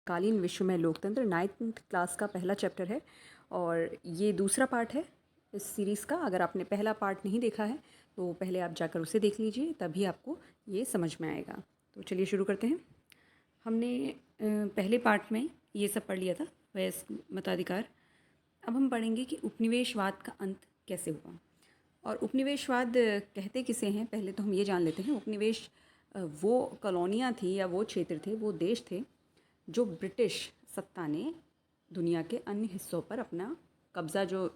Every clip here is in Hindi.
कालीन विश्व में लोकतंत्र 9th क्लास का पहला चैप्टर है और ये दूसरा पार्ट है इस सीरीज़ का। अगर आपने पहला पार्ट नहीं देखा है तो पहले आप जाकर उसे देख लीजिए, तभी आपको ये समझ में आएगा। तो चलिए शुरू करते हैं। हमने पहले पार्ट में ये सब पढ़ लिया था, वयस्क मताधिकार। अब हम पढ़ेंगे कि उपनिवेशवाद का अंत कैसे हुआ। और उपनिवेशवाद कहते किसे हैं, पहले तो हम ये जान लेते हैं। उपनिवेश वो कॉलोनियाँ थी या वो क्षेत्र थे, वो देश थे जो ब्रिटिश सत्ता ने दुनिया के अन्य हिस्सों पर अपना कब्ज़ा जो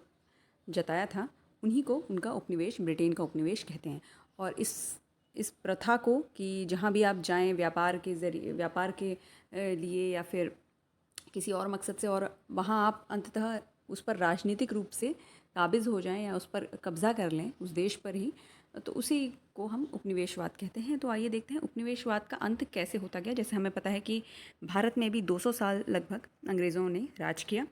जताया था, उन्हीं को उनका उपनिवेश, ब्रिटेन का उपनिवेश कहते हैं। और इस प्रथा को कि जहाँ भी आप जाएं व्यापार के ज़रिए, व्यापार के लिए या फिर किसी और मकसद से, और वहाँ आप अंततः उस पर राजनीतिक रूप से काबिज़ हो जाएं या उस पर कब्ज़ा कर लें, उस देश पर ही, तो उसी को हम उपनिवेशवाद कहते हैं। तो आइए देखते हैं उपनिवेशवाद का अंत कैसे होता गया। जैसे हमें पता है कि भारत में भी 200 साल लगभग अंग्रेज़ों ने राज किया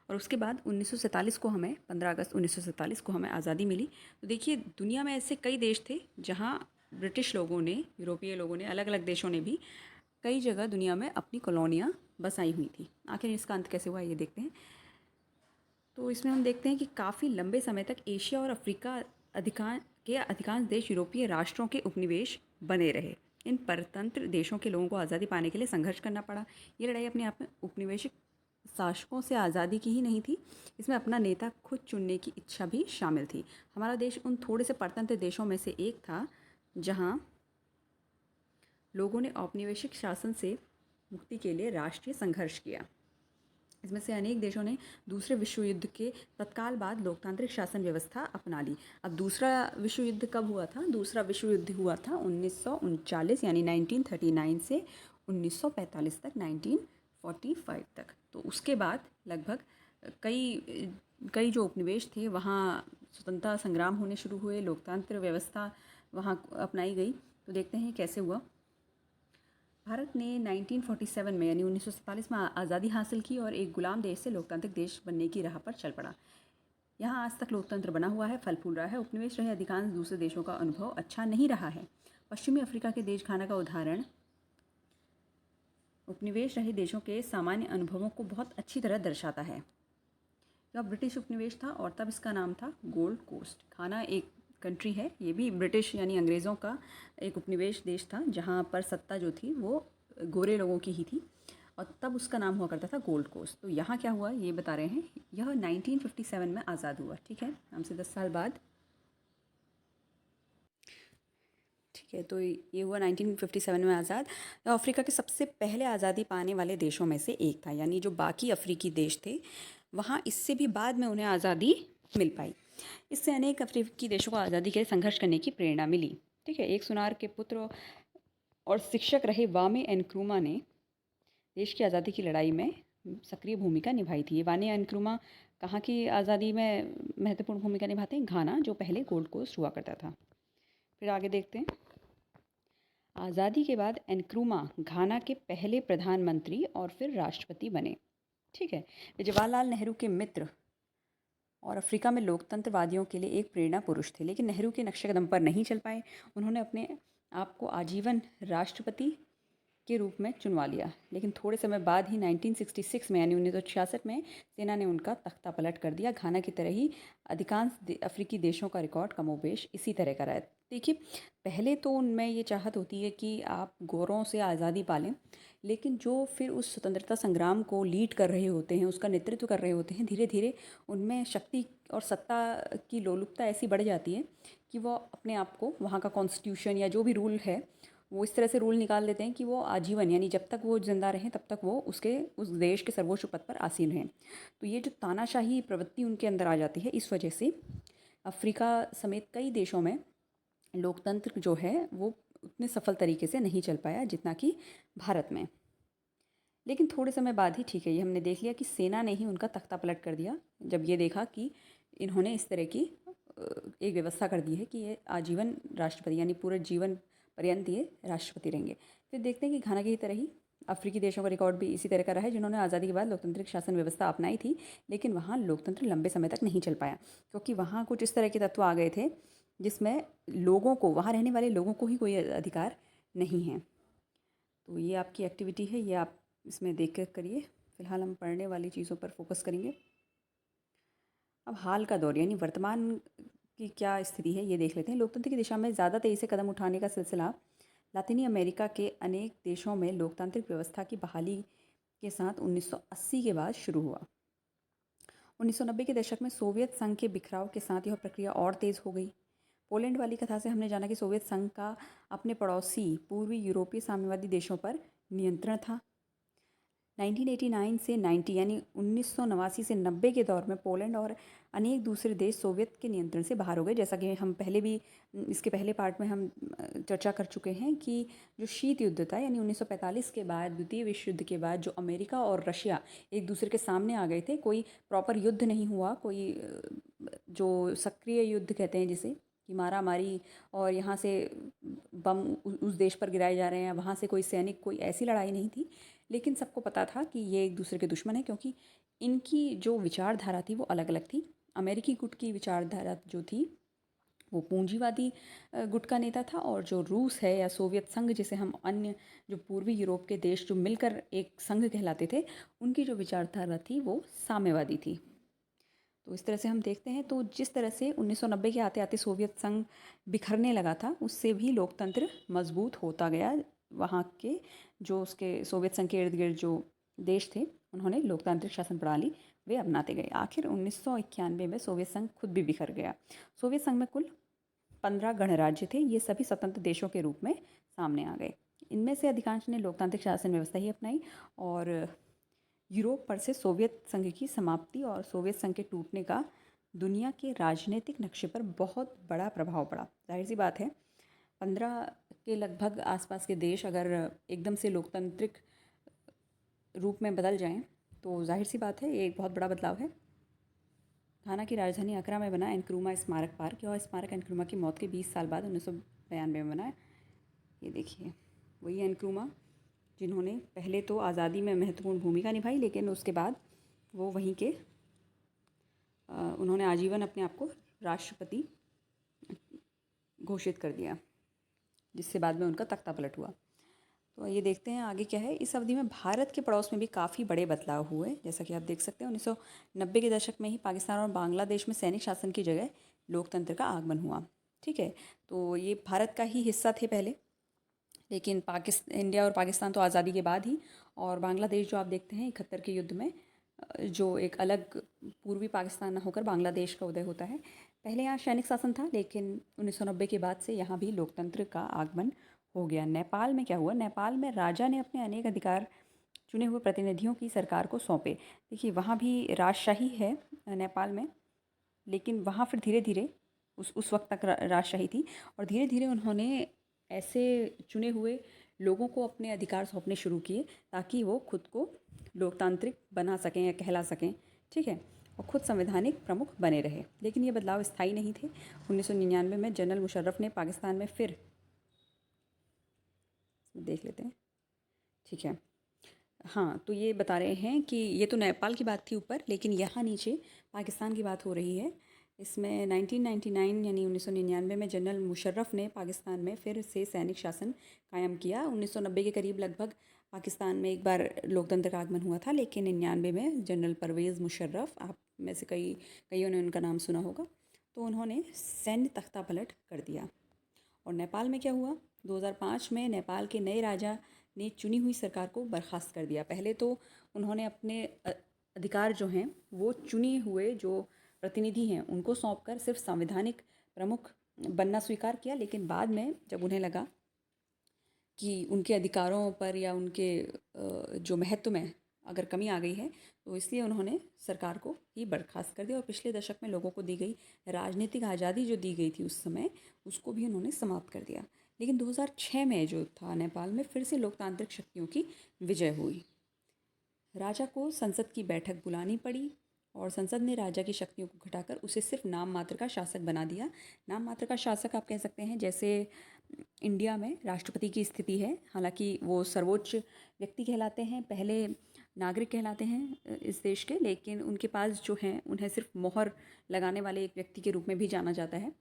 और उसके बाद 1947 को हमें 15 अगस्त 1947 को हमें आज़ादी मिली। तो देखिए, दुनिया में ऐसे कई देश थे जहाँ ब्रिटिश लोगों ने, यूरोपीय लोगों ने, अलग अलग देशों ने भी कई जगह दुनिया में अपनी कॉलोनियाँ बसाई हुई थी। आखिर इसका अंत कैसे हुआ ये देखते हैं। तो इसमें हम देखते हैं कि काफ़ी लंबे समय तक एशिया और अफ्रीका अधिकांश देश यूरोपीय राष्ट्रों के उपनिवेश बने रहे। इन परतंत्र देशों के लोगों को आज़ादी पाने के लिए संघर्ष करना पड़ा। ये लड़ाई अपने आप में उपनिवेशिक शासकों से आज़ादी की ही नहीं थी, इसमें अपना नेता खुद चुनने की इच्छा भी शामिल थी। हमारा देश उन थोड़े से परतंत्र देशों में से एक था जहाँ लोगों ने औपनिवेशिक शासन से मुक्ति के लिए राष्ट्रीय संघर्ष किया। इसमें से अनेक देशों ने दूसरे विश्व युद्ध के तत्काल बाद लोकतांत्रिक शासन व्यवस्था अपना ली। अब दूसरा विश्व युद्ध कब हुआ था? दूसरा विश्व युद्ध हुआ था 1939 यानी 1939 से 1945 तक, 1945 तक। तो उसके बाद लगभग कई कई जो उपनिवेश थे वहाँ स्वतंत्रता संग्राम होने शुरू हुए, लोकतंत्र व्यवस्था वहाँ अपनाई गई। तो देखते हैं कैसे हुआ। भारत ने 1947 में यानी 1947 में आज़ादी हासिल की और एक गुलाम देश से लोकतांत्रिक देश बनने की राह पर चल पड़ा। यहाँ आज तक लोकतंत्र बना हुआ है, फल फूल रहा है। उपनिवेश रहे अधिकांश दूसरे देशों का अनुभव अच्छा नहीं रहा है। पश्चिमी अफ्रीका के देश घाना का उदाहरण उपनिवेश रहे देशों के सामान्य अनुभवों को बहुत अच्छी तरह दर्शाता है। यह ब्रिटिश उपनिवेश था और तब इसका नाम था गोल्ड कोस्ट। घाना एक कंट्री है, ये भी ब्रिटिश यानी अंग्रेज़ों का एक उपनिवेश देश था जहाँ पर सत्ता जो थी वो गोरे लोगों की ही थी और तब उसका नाम हुआ करता था गोल्ड कोस्ट। तो यहाँ क्या हुआ ये बता रहे हैं। यह 1957 में आज़ाद हुआ, ठीक है, हमसे 10 साल बाद, ठीक है। तो ये हुआ 1957 में आज़ाद। अफ्रीका के सबसे पहले आज़ादी पाने वाले देशों में से एक था, यानी जो बाकी अफ्रीकी देश थे वहाँ इससे भी बाद में उन्हें आज़ादी मिल पाई। इससे अनेक अफ्रीकी देशों को आज़ादी के लिए संघर्ष करने की प्रेरणा मिली, ठीक है। एक सुनार के पुत्र और शिक्षक रहे वामे एनक्रूमा ने देश की आज़ादी की लड़ाई में सक्रिय भूमिका निभाई थी। वामे एनक्रूमा कहाँ की आज़ादी में महत्वपूर्ण भूमिका निभाते हैं? घाना, जो पहले गोल्ड कोस्ट हुआ करता था। फिर आगे देखते हैं। आज़ादी के बाद एनक्रूमा घाना के पहले प्रधानमंत्री और फिर राष्ट्रपति बने, ठीक है। वे जवाहरलाल नेहरू के मित्र और अफ्रीका में लोकतंत्रवादियों के लिए एक प्रेरणा पुरुष थे, लेकिन नेहरू के नक्शे कदम पर नहीं चल पाए। उन्होंने अपने आप को आजीवन राष्ट्रपति के रूप में चुनवा लिया, लेकिन थोड़े समय बाद ही 1966 में यानी 1966 में सेना ने उनका तख्ता पलट कर दिया। घाना की तरह ही अधिकांश अफ्रीकी देशों का रिकॉर्ड कमोबेश इसी तरह का रहा है। देखिए, पहले तो उनमें ये चाहत होती है कि आप गोरों से आज़ादी पालें, लेकिन जो फिर उस स्वतंत्रता संग्राम को लीड कर रहे होते हैं, उसका नेतृत्व कर रहे होते हैं, धीरे धीरे उनमें शक्ति और सत्ता की लोलुपता ऐसी बढ़ जाती है कि वो अपने आप को, वहाँ का कॉन्स्टिट्यूशन या जो भी रूल है, वो इस तरह से रूल निकाल देते हैं कि वो आजीवन, यानी जब तक वो जिंदा रहें तब तक वो उस देश के सर्वोच्च पद पर आसीन रहें। तो ये जो तानाशाही प्रवृत्ति उनके अंदर आ जाती है, इस वजह से अफ्रीका समेत कई देशों में लोकतंत्र जो है वो उतने सफल तरीके से नहीं चल पाया जितना कि भारत में। लेकिन थोड़े समय बाद ही, ठीक है, ये हमने देख लिया कि सेना ने ही उनका तख्ता पलट कर दिया जब ये देखा कि इन्होंने इस तरह की एक व्यवस्था कर दी है कि ये आजीवन राष्ट्रपति यानी पूरे जीवन पर्यंत ये राष्ट्रपति रहेंगे। फिर देखते हैं कि घाना की तरह ही अफ्रीकी देशों का रिकॉर्ड भी इसी तरह का रहा है जिन्होंने आज़ादी के बाद लोकतांत्रिक शासन व्यवस्था अपनाई थी, लेकिन वहाँ लोकतंत्र लंबे समय तक नहीं चल पाया क्योंकि वहाँ कुछ इस तरह के तत्व आ गए थे जिसमें लोगों को, वहाँ रहने वाले लोगों को ही कोई अधिकार नहीं है। तो ये आपकी एक्टिविटी है, ये आप इसमें देख कर करिए। फ़िलहाल हम पढ़ने वाली चीज़ों पर फोकस करेंगे। अब हाल का दौर यानी वर्तमान की क्या स्थिति है ये देख लेते हैं। लोकतंत्र की दिशा में ज़्यादा तेज़ी से कदम उठाने का सिलसिला लातिनी अमेरिका के अनेक देशों में लोकतांत्रिक व्यवस्था की बहाली के साथ 1980 के बाद शुरू हुआ। 1990 के दशक में सोवियत संघ के बिखराव के साथ यह प्रक्रिया और तेज़ हो गई। पोलैंड वाली कथा से हमने जाना कि सोवियत संघ का अपने पड़ोसी पूर्वी यूरोपीय साम्यवादी देशों पर नियंत्रण था। 1989 से 90 यानी 1989 से 90 के दौर में पोलैंड और अनेक दूसरे देश सोवियत के नियंत्रण से बाहर हो गए। जैसा कि हम पहले भी इसके पहले पार्ट में हम चर्चा कर चुके हैं कि जो शीत युद्ध था यानी 1945 के बाद द्वितीय विश्व युद्ध के बाद जो अमेरिका और रशिया एक दूसरे के सामने आ गए थे, कोई प्रॉपर युद्ध नहीं हुआ, कोई जो सक्रिय युद्ध कहते हैं जिसे कि मारा मारी और यहाँ से बम उस देश पर गिराए जा रहे हैं, वहाँ से कोई सैनिक, कोई ऐसी लड़ाई नहीं थी। लेकिन सबको पता था कि ये एक दूसरे के दुश्मन हैं, क्योंकि इनकी जो विचारधारा थी वो अलग अलग थी। अमेरिकी गुट की विचारधारा जो थी वो पूंजीवादी गुट का नेता था, और जो रूस है या सोवियत संघ जिसे हम अन्य जो पूर्वी यूरोप के देश जो मिलकर एक संघ कहलाते थे, उनकी जो विचारधारा थी वो साम्यवादी थी। तो इस तरह से हम देखते हैं, तो जिस तरह से 1990 के आते आते सोवियत संघ बिखरने लगा था, उससे भी लोकतंत्र मजबूत होता गया। वहाँ के जो उसके सोवियत संघ के इर्द गिर्द जो देश थे, उन्होंने लोकतांत्रिक शासन प्रणाली वे अपनाते गए। आखिर 1991 में सोवियत संघ खुद भी बिखर गया। सोवियत संघ में कुल 15 गणराज्य थे। ये सभी स्वतंत्र देशों के रूप में सामने आ गए। इनमें से अधिकांश ने लोकतांत्रिक शासन व्यवस्था ही अपनाई, और यूरोप पर से सोवियत संघ की समाप्ति और सोवियत संघ के टूटने का दुनिया के राजनीतिक नक्शे पर बहुत बड़ा प्रभाव पड़ा। जाहिर सी बात है, 15 के लगभग आसपास के देश अगर एकदम से लोकतांत्रिक रूप में बदल जाएं, तो जाहिर सी बात है ये एक बहुत बड़ा बदलाव है। घाना की राजधानी अकरा में बना एनक्रूमा स्मारक पार्क, और स्मारक एनक्रूमा की मौत के 20 साल बाद 1992 में बना। ये देखिए वही एनक्रूमा जिन्होंने पहले तो आज़ादी में महत्वपूर्ण भूमिका निभाई, लेकिन उसके बाद वो वहीं के उन्होंने आजीवन अपने आप को राष्ट्रपति घोषित कर दिया, जिससे बाद में उनका तख्ता पलट हुआ। तो ये देखते हैं आगे क्या है। इस अवधि में भारत के पड़ोस में भी काफ़ी बड़े बदलाव हुए। जैसा कि आप देख सकते हैं, 1990 के दशक में ही पाकिस्तान और बांग्लादेश में सैनिक शासन की जगह लोकतंत्र का आगमन हुआ। ठीक है, तो ये भारत का ही हिस्सा थे पहले, लेकिन इंडिया और पाकिस्तान तो आज़ादी के बाद ही, और बांग्लादेश जो आप देखते हैं 71 के युद्ध में जो एक अलग पूर्वी पाकिस्तान होकर बांग्लादेश का उदय होता है। पहले यहाँ सैनिक शासन था, लेकिन 1990 के बाद से यहाँ भी लोकतंत्र का आगमन हो गया। नेपाल में क्या हुआ? नेपाल में राजा ने अपने अनेक अधिकार चुने हुए प्रतिनिधियों की सरकार को सौंपे। देखिए वहाँ भी राजशाही है नेपाल में, लेकिन वहाँ फिर धीरे धीरे उस वक्त तक राजशाही थी, और धीरे धीरे उन्होंने ऐसे चुने हुए लोगों को अपने अधिकार सौंपने शुरू किए ताकि वो खुद को लोकतांत्रिक बना सकें या कहला सकें। ठीक है, और खुद संवैधानिक प्रमुख बने रहे। लेकिन ये बदलाव स्थायी नहीं थे। 1999 में जनरल मुशर्रफ ने पाकिस्तान में फिर देख लेते हैं। ठीक है, हाँ, तो ये बता रहे हैं कि ये तो नेपाल की बात थी ऊपर, लेकिन यहाँ नीचे पाकिस्तान की बात हो रही है। इसमें 1999 यानी 1999 में जनरल मुशर्रफ ने पाकिस्तान में फिर से सैनिक शासन कायम किया। 1990 के करीब लगभग पाकिस्तान में एक बार लोकतंत्र का आगमन हुआ था, लेकिन 99 में जनरल परवेज़ मुशर्रफ, आप में से कईयों ने उनका नाम सुना होगा, तो उन्होंने सैन्य तख्ता पलट कर दिया। और नेपाल में क्या हुआ? 2005 में नेपाल के नए राजा ने चुनी हुई सरकार को बर्खास्त कर दिया। पहले तो उन्होंने अपने अधिकार जो हैं वो चुने हुए जो प्रतिनिधि हैं उनको सौंपकर सिर्फ संवैधानिक प्रमुख बनना स्वीकार किया, लेकिन बाद में जब उन्हें लगा कि उनके अधिकारों पर या उनके जो महत्व में अगर कमी आ गई है, तो इसलिए उन्होंने सरकार को ही बर्खास्त कर दिया, और पिछले दशक में लोगों को दी गई राजनीतिक आज़ादी जो दी गई थी उस समय, उसको भी उन्होंने समाप्त कर दिया। लेकिन 2006 में जो था नेपाल में फिर से लोकतांत्रिक शक्तियों की विजय हुई। राजा को संसद की बैठक बुलानी पड़ी, और संसद ने राजा की शक्तियों को घटाकर उसे सिर्फ नाम मात्र का शासक बना दिया। नाम मात्र का शासक आप कह सकते हैं जैसे इंडिया में राष्ट्रपति की स्थिति है, हालांकि वो सर्वोच्च व्यक्ति कहलाते हैं, पहले नागरिक कहलाते हैं इस देश के, लेकिन उनके पास जो हैं उन्हें सिर्फ मोहर लगाने वाले एक व्यक्ति के रूप में भी जाना जाता है,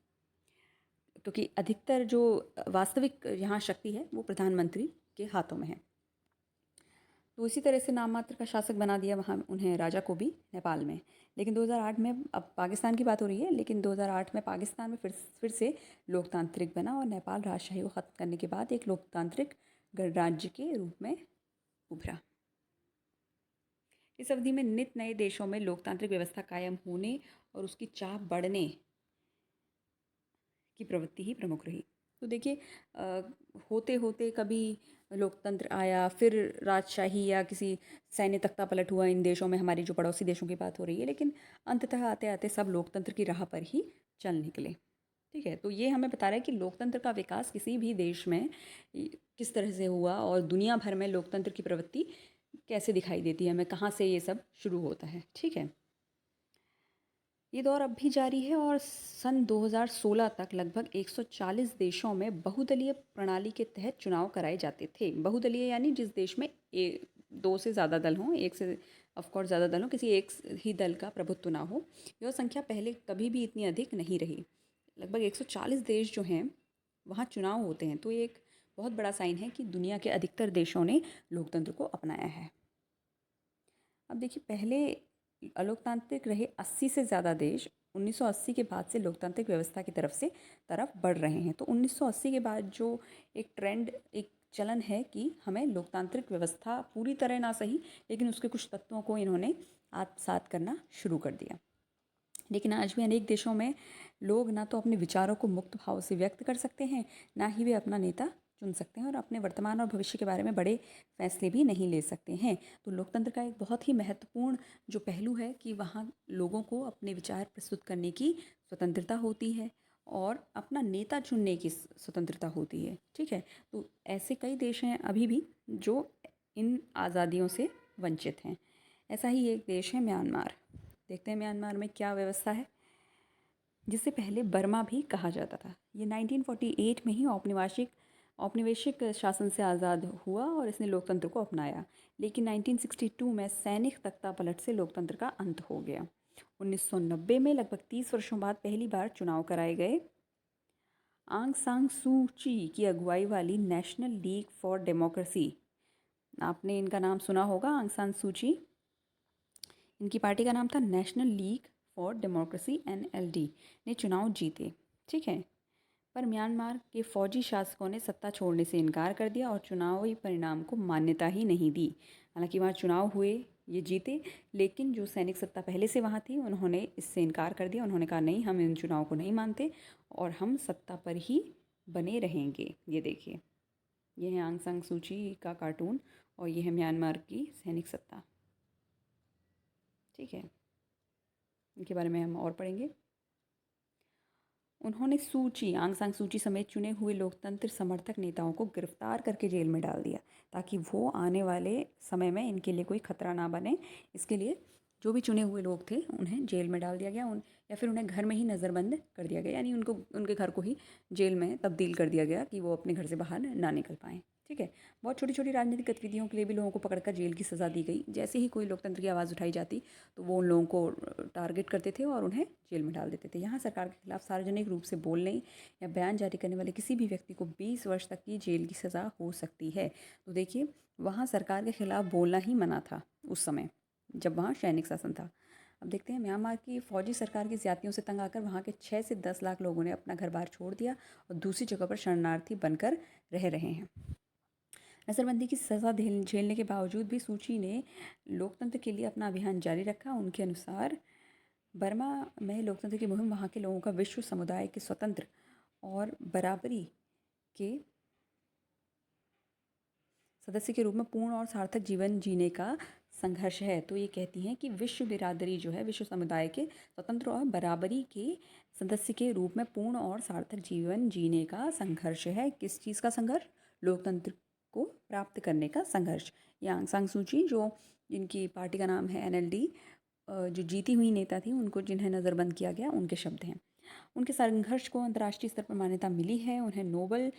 क्योंकि अधिकतर जो वास्तविक यहाँ शक्ति है वो प्रधानमंत्री के हाथों में है। तो इसी तरह से नाम मात्र का शासक बना दिया वहाँ उन्हें, राजा को भी, नेपाल में। लेकिन 2008 में, अब पाकिस्तान की बात हो रही है, लेकिन 2008 में पाकिस्तान में फिर से लोकतांत्रिक बना और नेपाल राजशाही को ख़त्म करने के बाद एक लोकतांत्रिक गणराज्य के रूप में उभरा। इस अवधि में नित नए देशों में लोकतांत्रिक व्यवस्था कायम होने और उसकी चाह बढ़ने की प्रवृत्ति ही प्रमुख रही। तो देखिए, होते होते कभी लोकतंत्र आया, फिर राजशाही या किसी सैन्य तख्ता पलट हुआ इन देशों में, हमारी जो पड़ोसी देशों की बात हो रही है, लेकिन अंततः आते आते सब लोकतंत्र की राह पर ही चल निकले। ठीक है, तो ये हमें बता रहा है कि लोकतंत्र का विकास किसी भी देश में किस तरह से हुआ और दुनिया भर में लोकतंत्र की प्रवृत्ति कैसे दिखाई देती है, हमें कहाँ से ये सब शुरू होता है। ठीक है, ये दौर अब भी जारी है और सन 2016 तक लगभग 140 देशों में बहुदलीय प्रणाली के तहत चुनाव कराए जाते थे। बहुदलीय यानी जिस देश में दो से ज़्यादा दल हों, एक से ऑफकोर्स ज़्यादा दल हों, किसी एक ही दल का प्रभुत्व ना हो। यह संख्या पहले कभी भी इतनी अधिक नहीं रही। लगभग 140 देश जो हैं वहाँ चुनाव होते हैं, तो ये एक बहुत बड़ा साइन है कि दुनिया के अधिकतर देशों ने लोकतंत्र को अपनाया है। अब देखिए, पहले अलोकतांत्रिक रहे 80 से ज़्यादा देश 1980 के बाद से लोकतांत्रिक व्यवस्था की तरफ बढ़ रहे हैं। तो 1980 के बाद जो एक ट्रेंड, एक चलन है कि हमें लोकतांत्रिक व्यवस्था पूरी तरह ना सही, लेकिन उसके कुछ तत्वों को इन्होंने आत्मसात करना शुरू कर दिया। लेकिन आज भी अनेक देशों में लोग ना तो अपने विचारों को मुक्त भाव से व्यक्त कर सकते हैं, ना ही वे अपना नेता चुन सकते हैं और अपने वर्तमान और भविष्य के बारे में बड़े फैसले भी नहीं ले सकते हैं। तो लोकतंत्र का एक बहुत ही महत्वपूर्ण जो पहलू है कि वहाँ लोगों को अपने विचार प्रस्तुत करने की स्वतंत्रता होती है और अपना नेता चुनने की स्वतंत्रता होती है। ठीक है, तो ऐसे कई देश हैं अभी भी जो इन आज़ादियों से वंचित हैं। ऐसा ही एक देश है म्यांमार। देखते हैं म्यांमार में क्या व्यवस्था है, जिसे पहले बर्मा भी कहा जाता था। ये 1948 में ही औपनिवेशिक शासन से आज़ाद हुआ और इसने लोकतंत्र को अपनाया। लेकिन 1962 में सैनिक तख्ता पलट से लोकतंत्र का अंत हो गया। 1990 में लगभग 30 वर्षों बाद पहली बार चुनाव कराए गए। आंग सान सू ची की अगुवाई वाली नेशनल लीग फॉर डेमोक्रेसी, आपने इनका नाम सुना होगा, आंग सान सू ची, इनकी पार्टी का नाम था national league for democracy NLD, ने चुनाव जीते। ठीक है, पर म्यांमार के फौजी शासकों ने सत्ता छोड़ने से इनकार कर दिया और चुनावी परिणाम को मान्यता ही नहीं दी। हालांकि वहाँ चुनाव हुए, ये जीते, लेकिन जो सैनिक सत्ता पहले से वहाँ थी उन्होंने इससे इनकार कर दिया। उन्होंने कहा नहीं, हम इन चुनाव को नहीं मानते और हम सत्ता पर ही बने रहेंगे। ये देखिए, ये है आंग सान सू ची का कार्टून और ये है म्यांमार की सैनिक सत्ता। ठीक है, इनके बारे में हम और पढ़ेंगे। उन्होंने सूची, आंग सान सूची समेत चुने हुए लोकतंत्र समर्थक नेताओं को गिरफ्तार करके जेल में डाल दिया, ताकि वो आने वाले समय में इनके लिए कोई खतरा ना बने। इसके लिए जो भी चुने हुए लोग थे उन्हें जेल में डाल दिया गया, या फिर उन्हें घर में ही नज़रबंद कर दिया गया, यानी उनको उनके घर को ही जेल में तब्दील कर दिया गया कि वो अपने घर से बाहर ना निकल पाएँ। ठीक है, बहुत छोटी छोटी राजनीतिक गतिविधियों के लिए भी लोगों को पकड़कर जेल की सज़ा दी गई। जैसे ही कोई लोकतंत्र की आवाज़ उठाई जाती तो वो उन लोगों को टारगेट करते थे और उन्हें जेल में डाल देते थे। यहाँ सरकार के खिलाफ सार्वजनिक रूप से बोलने या बयान जारी करने वाले किसी भी व्यक्ति को 20 वर्ष तक की जेल की सज़ा हो सकती है। तो देखिए, वहाँ सरकार के खिलाफ बोलना ही मना था उस समय, जब वहाँ सैनिक शासन था। अब देखते हैं, म्यांमार की फौजी सरकार की ज़्यादतियों से तंग आकर वहाँ के 6 से 10 लाख लोगों ने अपना घर बार छोड़ दिया और दूसरी जगह पर शरणार्थी बनकर रह रहे हैं। नज़रबंदी की सज़ा झेलने के बावजूद भी सूची ने लोकतंत्र के लिए अपना अभियान जारी रखा। उनके अनुसार बर्मा में लोकतंत्र की मुहिम वहाँ के लोगों का विश्व समुदाय के स्वतंत्र और बराबरी के सदस्य के रूप में पूर्ण और सार्थक जीवन जीने का संघर्ष है। तो ये कहती हैं कि विश्व बिरादरी जो है, विश्व समुदाय के स्वतंत्र और बराबरी के सदस्य के रूप में पूर्ण और सार्थक जीवन जीने का संघर्ष है। किस चीज़ का संघर्ष? लोकतंत्र को प्राप्त करने का संघर्ष। ये आंग सान सू ची, जो जिनकी पार्टी का नाम है NLD, जो जीती हुई नेता थी, उनको जिन्हें नज़रबंद किया गया, उनके शब्द हैं। उनके संघर्ष को अंतर्राष्ट्रीय स्तर पर मान्यता मिली है। उन्हें नोबेल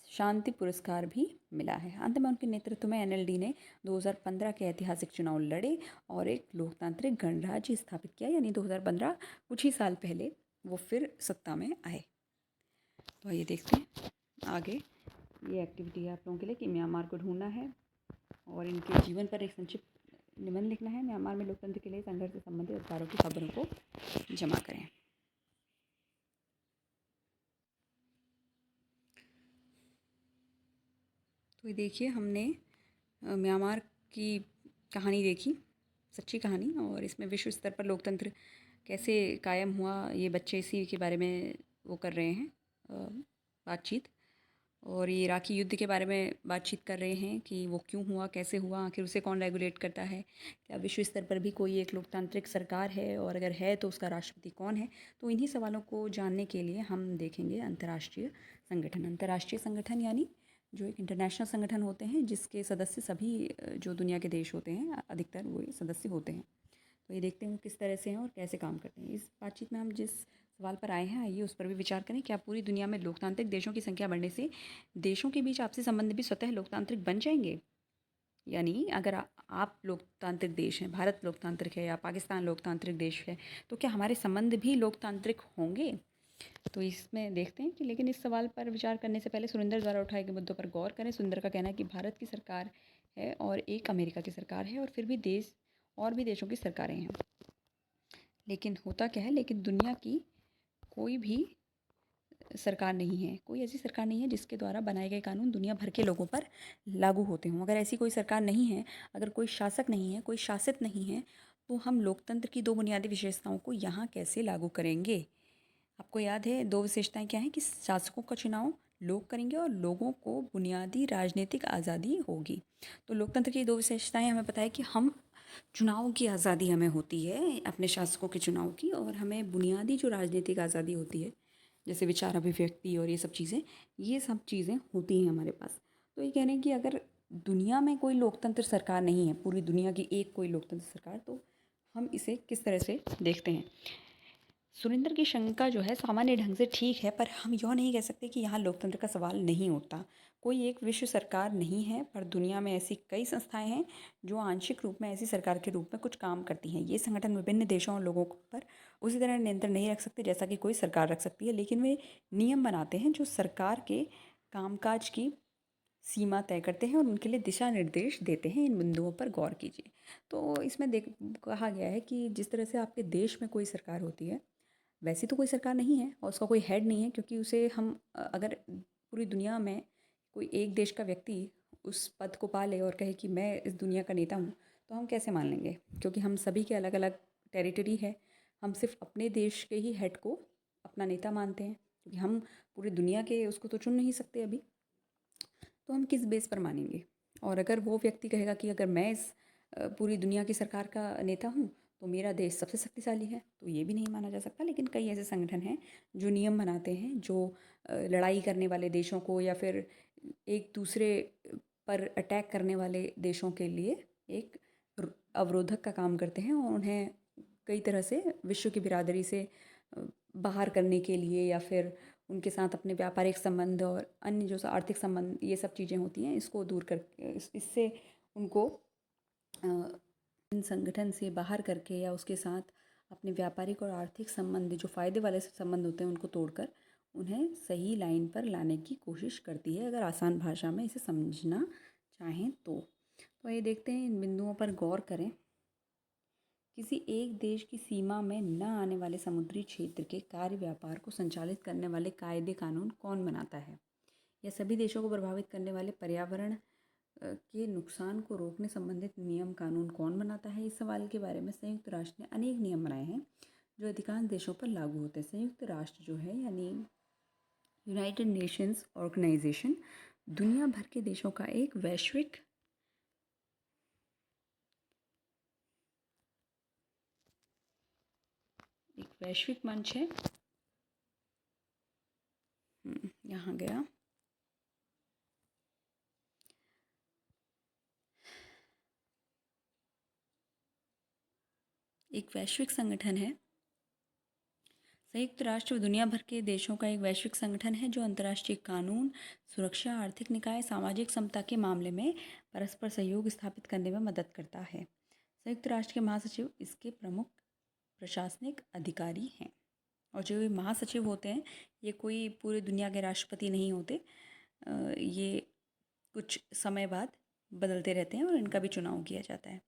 शांति पुरस्कार भी मिला है। अंत में उनके नेतृत्व में NLD ने 2015 के ऐतिहासिक चुनाव लड़े और एक लोकतांत्रिक गणराज्य स्थापित किया, यानी 2015, कुछ ही साल पहले वो फिर सत्ता में आए। तो आइए देखते हैं आगे, ये एक्टिविटी है आप लोगों के लिए कि म्यांमार को ढूंढना है। और इनके जीवन पर एक संक्षिप्त निबंध लिखना है। म्यांमार में लोकतंत्र के लिए संघर्ष से संबंधित अधिकारों की खबरों को जमा करें। तो ये देखिए, हमने म्यांमार की कहानी देखी, सच्ची कहानी, और इसमें विश्व स्तर पर लोकतंत्र कैसे कायम हुआ, ये बच्चे इसी के बारे में वो कर रहे हैं बातचीत। और ये इराकी युद्ध के बारे में बातचीत कर रहे हैं कि वो क्यों हुआ, कैसे हुआ, आखिर उसे कौन रेगुलेट करता है, क्या विश्व स्तर पर भी कोई एक लोकतांत्रिक सरकार है, और अगर है तो उसका राष्ट्रपति कौन है। तो इन्हीं सवालों को जानने के लिए हम देखेंगे अंतर्राष्ट्रीय संगठन। अंतर्राष्ट्रीय संगठन यानी जो एक इंटरनेशनल संगठन होते हैं जिसके सदस्य सभी जो दुनिया के देश होते हैं अधिकतर वो सदस्य होते हैं। तो ये देखते हैं वो किस तरह से हैं और कैसे काम करते हैं। इस बातचीत में हम जिस सवाल पर आए हैं आइए उस पर भी विचार करें। क्या पूरी दुनिया में लोकतांत्रिक देशों की संख्या बढ़ने से देशों के बीच आपसी संबंध भी स्वतः लोकतांत्रिक बन जाएंगे? यानी अगर आप लोकतांत्रिक देश हैं, भारत लोकतांत्रिक है या पाकिस्तान लोकतांत्रिक देश है, तो क्या हमारे संबंध भी लोकतांत्रिक होंगे? तो इसमें देखते हैं कि, लेकिन इस सवाल पर विचार करने से पहले सुरेंद्र द्वारा उठाए गए मुद्दों पर गौर करें। सुरेंद्र का कहना है कि भारत की सरकार है और एक अमेरिका की सरकार है और फिर भी देश और भी देशों की सरकारें हैं। लेकिन होता क्या है, लेकिन दुनिया की कोई भी सरकार नहीं है, कोई ऐसी सरकार नहीं है जिसके द्वारा बनाए गए कानून दुनिया भर के लोगों पर लागू होते हों। अगर ऐसी कोई सरकार नहीं है, अगर कोई शासक नहीं है, कोई शासित नहीं है, तो हम लोकतंत्र की दो बुनियादी विशेषताओं को यहाँ कैसे लागू करेंगे? आपको याद है दो विशेषताएं क्या हैं कि शासकों का चुनाव लोग करेंगे और लोगों को बुनियादी राजनीतिक आज़ादी होगी। तो लोकतंत्र की दो विशेषताएं हमें पता है कि हम चुनाव की आज़ादी हमें होती है अपने शासकों के चुनाव की, और हमें बुनियादी जो राजनीतिक आज़ादी होती है जैसे विचार अभिव्यक्ति और ये सब चीज़ें होती हैं हमारे पास। तो ये कह रहे हैं कि अगर दुनिया में कोई लोकतंत्र सरकार नहीं है, पूरी दुनिया की एक कोई लोकतंत्र सरकार, तो हम इसे किस तरह से देखते हैं? सुरेंद्र की शंका जो है सामान्य ढंग से ठीक है, पर हम यह नहीं कह सकते कि यहाँ लोकतंत्र का सवाल नहीं उठता। कोई एक विश्व सरकार नहीं है, पर दुनिया में ऐसी कई संस्थाएं हैं जो आंशिक रूप में ऐसी सरकार के रूप में कुछ काम करती हैं। ये संगठन विभिन्न देशों और लोगों पर उसी तरह नियंत्रण नहीं रख सकते जैसा कि कोई सरकार रख सकती है, लेकिन वे नियम बनाते हैं जो सरकार के कामकाज की सीमा तय करते हैं और उनके लिए दिशा निर्देश देते हैं। इन बिंदुओं पर गौर कीजिए। तो इसमें कहा गया है कि जिस तरह से आपके देश में कोई सरकार होती है, वैसी तो कोई सरकार नहीं है और उसका कोई हेड नहीं है, क्योंकि उसे हम अगर पूरी दुनिया में कोई एक देश का व्यक्ति उस पद को पा ले और कहे कि मैं इस दुनिया का नेता हूँ, तो हम कैसे मान लेंगे? क्योंकि हम सभी के अलग अलग टेरिटरी है। हम सिर्फ अपने देश के ही हेड को अपना नेता मानते हैं, क्योंकि हम पूरी दुनिया के उसको तो चुन नहीं सकते अभी। तो हम किस बेस पर मानेंगे? और अगर वो व्यक्ति कहेगा कि अगर मैं इस पूरी दुनिया की सरकार का नेता हूँ तो मेरा देश सबसे शक्तिशाली है, तो ये भी नहीं माना जा सकता। लेकिन कई ऐसे संगठन हैं जो नियम बनाते हैं, जो लड़ाई करने वाले देशों को या फिर एक दूसरे पर अटैक करने वाले देशों के लिए एक अवरोधक का काम करते हैं और उन्हें कई तरह से विश्व की बिरादरी से बाहर करने के लिए या फिर उनके साथ अपने व्यापारिक संबंध और अन्य जो आर्थिक संबंध ये सब चीज़ें होती हैं इसको दूर कर इससे उनको इन संगठन से बाहर करके या उसके साथ अपने व्यापारिक और आर्थिक संबंध जो फ़ायदे वाले संबंध होते हैं उनको तोड़कर उन्हें सही लाइन पर लाने की कोशिश करती है, अगर आसान भाषा में इसे समझना चाहें तो ये देखते हैं, इन बिंदुओं पर गौर करें। किसी एक देश की सीमा में न आने वाले समुद्री क्षेत्र के कार्य व्यापार को संचालित करने वाले कायदे कानून कौन बनाता है? या सभी देशों को प्रभावित करने वाले पर्यावरण के नुकसान को रोकने संबंधित नियम कानून कौन बनाता है? इस सवाल के बारे में संयुक्त राष्ट्र ने अनेक नियम बनाए हैं जो अधिकांश देशों पर लागू होते हैं। संयुक्त राष्ट्र जो है यानी यूनाइटेड नेशंस ऑर्गेनाइजेशन दुनिया भर के देशों का एक वैश्विक मंच है। यहाँ गया, एक वैश्विक संगठन है। संयुक्त राष्ट्र दुनिया भर के देशों का एक वैश्विक संगठन है जो अंतर्राष्ट्रीय कानून, सुरक्षा, आर्थिक निकाय, सामाजिक समता के मामले में परस्पर सहयोग स्थापित करने में मदद करता है। संयुक्त राष्ट्र के महासचिव इसके प्रमुख प्रशासनिक अधिकारी हैं। और जो महासचिव होते हैं ये कोई पूरी दुनिया के राष्ट्रपति नहीं होते, ये कुछ समय बाद बदलते रहते हैं और इनका भी चुनाव किया जाता है।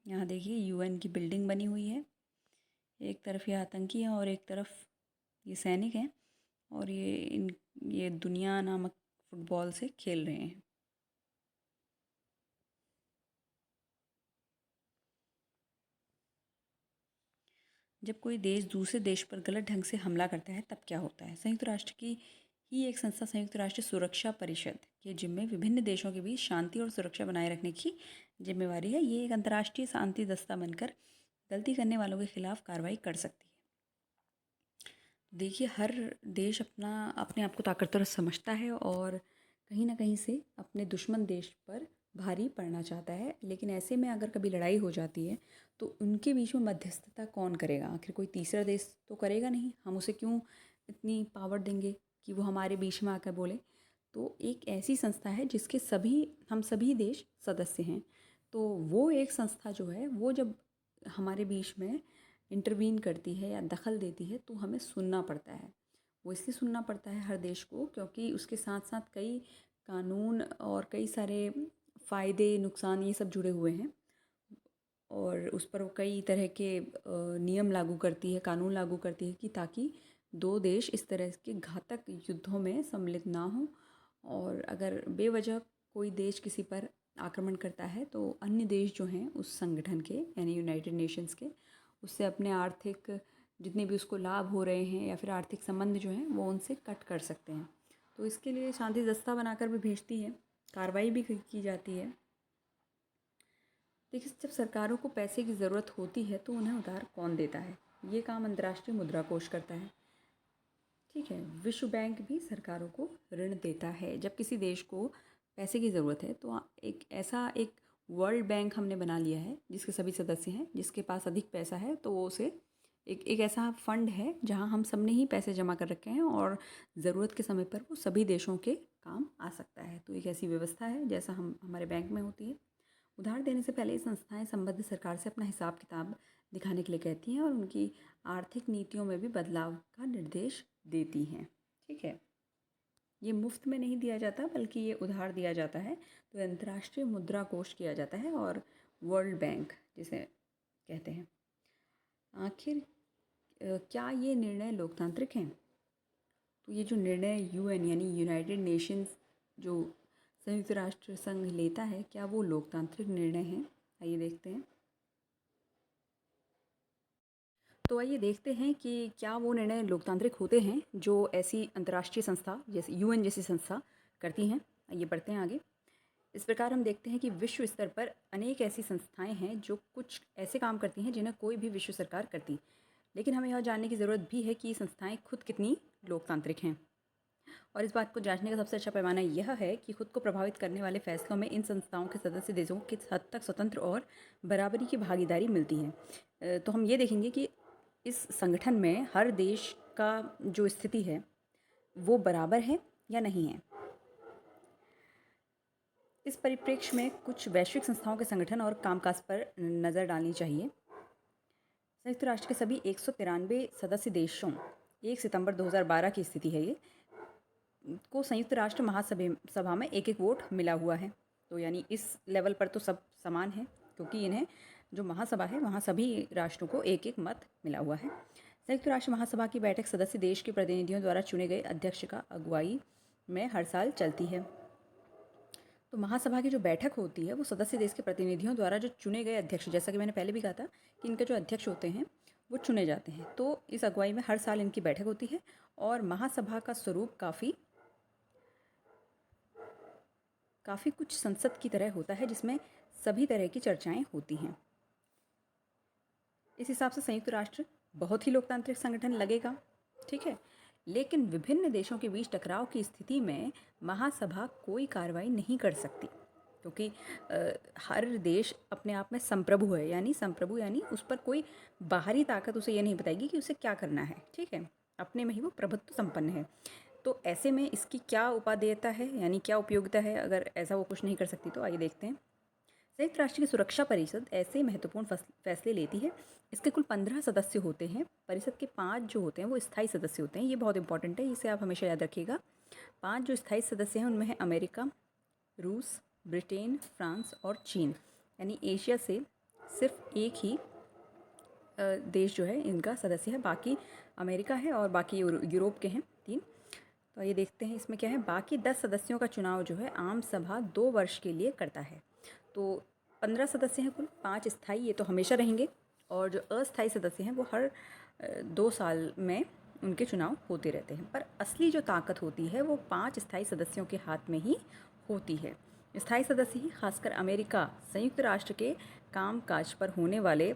यहाँ देखिए यूएन की बिल्डिंग बनी हुई है, एक तरफ ये आतंकी हैं और एक तरफ ये सैनिक हैं और ये दुनिया नामक फुटबॉल से खेल रहे हैं। जब कोई देश दूसरे देश पर गलत ढंग से हमला करता है तब क्या होता है? संयुक्त राष्ट्र की ही एक संस्था संयुक्त राष्ट्र सुरक्षा परिषद के जिम्मे विभिन्न देशों के बीच शांति और सुरक्षा बनाए रखने की जिम्मेवारी है। ये एक अंतर्राष्ट्रीय शांति दस्ता बनकर गलती करने वालों के खिलाफ कार्रवाई कर सकती है। देखिए हर देश अपने आप को ताकतवर समझता है और कहीं ना कहीं से अपने दुश्मन देश पर भारी पड़ना चाहता है, लेकिन ऐसे में अगर कभी लड़ाई हो जाती है तो उनके बीच में मध्यस्थता कौन करेगा? आखिर कोई तीसरा देश तो करेगा नहीं। हम उसे क्यों इतनी पावर देंगे कि वो हमारे बीच में आकर बोले? तो एक ऐसी संस्था है जिसके हम सभी देश सदस्य हैं। तो वो एक संस्था जो है वो जब हमारे बीच में इंटरवीन करती है या दखल देती है तो हमें सुनना पड़ता है। वो इसलिए सुनना पड़ता है हर देश को क्योंकि उसके साथ साथ कई कानून और कई सारे फ़ायदे नुकसान ये सब जुड़े हुए हैं और उस पर वो कई तरह के नियम लागू करती है, कानून लागू करती है कि ताकि दो देश इस तरह के घातक युद्धों में सम्मिलित ना हों। और अगर बेवजह कोई देश किसी पर आक्रमण करता है तो अन्य देश जो हैं उस संगठन के यानी यूनाइटेड नेशंस के उससे अपने आर्थिक जितने भी उसको लाभ हो रहे हैं या फिर आर्थिक संबंध जो हैं वो उनसे कट कर सकते हैं। तो इसके लिए शांति दस्ता बनाकर भी भेजती है, कार्रवाई भी की जाती है। देखिए जब सरकारों को पैसे की ज़रूरत होती है तो उन्हें उधार कौन देता है? ये काम अंतर्राष्ट्रीय मुद्रा कोष करता है। ठीक है, विश्व बैंक भी सरकारों को ऋण देता है। जब किसी देश को पैसे की ज़रूरत है तो एक वर्ल्ड बैंक हमने बना लिया है जिसके सभी सदस्य हैं, जिसके पास अधिक पैसा है तो वो उसे एक ऐसा फंड है जहां हम सब ने ही पैसे जमा कर रखे हैं और ज़रूरत के समय पर वो सभी देशों के काम आ सकता है। तो एक ऐसी व्यवस्था है जैसा हम हमारे बैंक में होती है। उधार देने से पहले ये संस्थाएं संबद्ध सरकार से अपना हिसाब किताब दिखाने के लिए कहती हैं और उनकी आर्थिक नीतियों में भी बदलाव का निर्देश देती हैं। ठीक है, ये मुफ्त में नहीं दिया जाता बल्कि ये उधार दिया जाता है। तो अंतर्राष्ट्रीय मुद्रा कोष किया जाता है और वर्ल्ड बैंक जिसे कहते हैं। आखिर क्या ये निर्णय लोकतांत्रिक हैं? तो ये जो निर्णय यूएन यानी यूनाइटेड नेशंस जो संयुक्त राष्ट्र संघ लेता है क्या वो लोकतांत्रिक निर्णय हैं? आइए देखते हैं। तो आइए देखते हैं कि क्या वो निर्णय लोकतांत्रिक होते हैं जो ऐसी अंतर्राष्ट्रीय संस्था जैसे यूएन जैसी संस्था करती हैं। आइए बढ़ते हैं आगे। इस प्रकार हम देखते हैं कि विश्व स्तर पर अनेक ऐसी संस्थाएं हैं जो कुछ ऐसे काम करती हैं जिन्हें कोई भी विश्व सरकार करती, लेकिन हमें यह जानने की ज़रूरत भी है कि ये संस्थाएं खुद कितनी लोकतांत्रिक हैं। और इस बात को जांचने का सबसे अच्छा पैमाना यह है कि खुद को प्रभावित करने वाले फैसलों में इन संस्थाओं के सदस्य देशों को किस हद तक स्वतंत्र और बराबरी की भागीदारी मिलती है। तो हम ये देखेंगे कि इस संगठन में हर देश का जो स्थिति है वो बराबर है या नहीं है। इस परिप्रेक्ष्य में कुछ वैश्विक संस्थाओं के संगठन और कामकाज पर नज़र डालनी चाहिए। संयुक्त राष्ट्र के सभी 193 सदस्य देशों 1 सितंबर 2012 की स्थिति है ये को संयुक्त राष्ट्र महासभा में एक एक वोट मिला हुआ है। तो यानी इस लेवल पर तो सब समान है क्योंकि इन्हें जो महासभा है वहाँ सभी राष्ट्रों को एक एक मत मिला हुआ है। संयुक्त राष्ट्र महासभा की बैठक सदस्य देश के प्रतिनिधियों द्वारा चुने गए अध्यक्ष का अगुवाई में हर साल चलती है। तो महासभा की जो बैठक होती है वो सदस्य देश के प्रतिनिधियों द्वारा जो चुने गए अध्यक्ष, जैसा कि मैंने पहले भी कहा था कि इनके जो अध्यक्ष होते हैं वो चुने जाते हैं। तो इस अगुवाई में हर साल इनकी बैठक होती है और महासभा का स्वरूप काफ़ी कुछ संसद की तरह होता है जिसमें सभी तरह की चर्चाएं होती हैं। इस हिसाब से संयुक्त राष्ट्र बहुत ही लोकतांत्रिक संगठन लगेगा। ठीक है, लेकिन विभिन्न देशों के बीच टकराव की स्थिति में महासभा कोई कार्रवाई नहीं कर सकती क्योंकि हर देश अपने आप में संप्रभु है। यानी उस पर कोई बाहरी ताकत उसे ये नहीं बताएगी कि उसे क्या करना है। ठीक है, अपने में ही वो प्रभुत्व संपन्न है। तो ऐसे में इसकी क्या उपादेयता है यानी क्या उपयोगिता है अगर ऐसा वो कुछ नहीं कर सकती? तो आइए देखते हैं। संयुक्त राष्ट्र की सुरक्षा परिषद ऐसे महत्वपूर्ण फैसले लेती है। इसके कुल 15 सदस्य होते हैं। परिषद के 5 जो होते हैं वो स्थायी सदस्य होते हैं। ये बहुत इंपॉर्टेंट है, इसे आप हमेशा याद रखिएगा। 5 जो स्थायी सदस्य हैं उनमें है अमेरिका, रूस, ब्रिटेन, फ्रांस और चीन, यानी एशिया से सिर्फ एक ही देश जो है इनका सदस्य है। बाकी अमेरिका है और बाकी यूरोप के हैं 3। तो ये देखते हैं इसमें क्या है। बाकी 10 सदस्यों का चुनाव जो है आम सभा 2 वर्ष के लिए करता है। तो 15 सदस्य हैं कुल, 5 स्थायी, ये तो हमेशा रहेंगे, और जो अस्थायी सदस्य हैं वो हर 2 साल में उनके चुनाव होते रहते हैं। पर असली जो ताकत होती है वो 5 स्थायी सदस्यों के हाथ में ही होती है। स्थायी सदस्य ही खासकर अमेरिका संयुक्त राष्ट्र के कामकाज पर होने वाले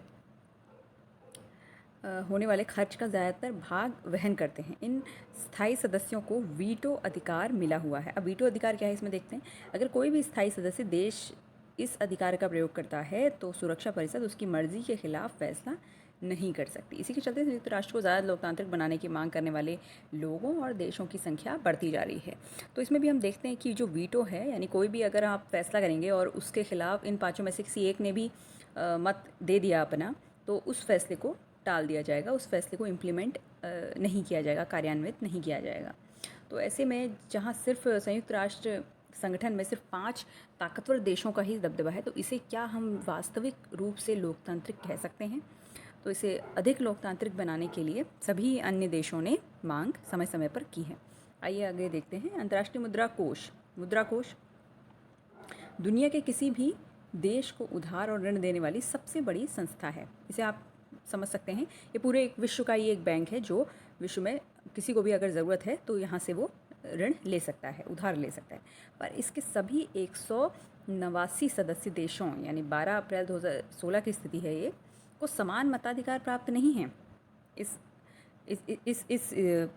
खर्च का ज़्यादातर भाग वहन करते हैं। इन स्थायी सदस्यों को वीटो अधिकार मिला हुआ है। अब वीटो अधिकार क्या है इसमें देखते हैं। अगर कोई भी स्थायी सदस्य देश इस अधिकार का प्रयोग करता है तो सुरक्षा परिषद उसकी मर्जी के खिलाफ फैसला नहीं कर सकती। इसी के चलते संयुक्त राष्ट्र को ज़्यादा लोकतांत्रिक बनाने की मांग करने वाले लोगों और देशों की संख्या बढ़ती जा रही है। तो इसमें भी हम देखते हैं कि जो वीटो है, यानी कोई भी अगर आप फैसला करेंगे और उसके खिलाफ इन 5 में से किसी एक ने भी मत दे दिया अपना, तो उस फैसले को टाल दिया जाएगा, उस फैसले को इम्प्लीमेंट नहीं किया जाएगा, कार्यान्वित नहीं किया जाएगा। तो ऐसे में जहाँ सिर्फ संयुक्त राष्ट्र संगठन में सिर्फ 5 ताकतवर देशों का ही दबदबा है, तो इसे क्या हम वास्तविक रूप से लोकतांत्रिक कह सकते हैं? तो इसे अधिक लोकतांत्रिक बनाने के लिए सभी अन्य देशों ने मांग समय समय पर की है। आइए आगे देखते हैं। अंतर्राष्ट्रीय मुद्रा कोष दुनिया के किसी भी देश को उधार और ऋण देने वाली सबसे बड़ी संस्था है। इसे आप समझ सकते हैं, ये पूरे एक विश्व का ही एक बैंक है जो विश्व में किसी को भी अगर ज़रूरत है तो यहाँ से वो ऋण ले सकता है, उधार ले सकता है। पर इसके सभी 189 सदस्य देशों, यानी 12 अप्रैल 2016 की स्थिति है ये, को समान मताधिकार प्राप्त नहीं है। इस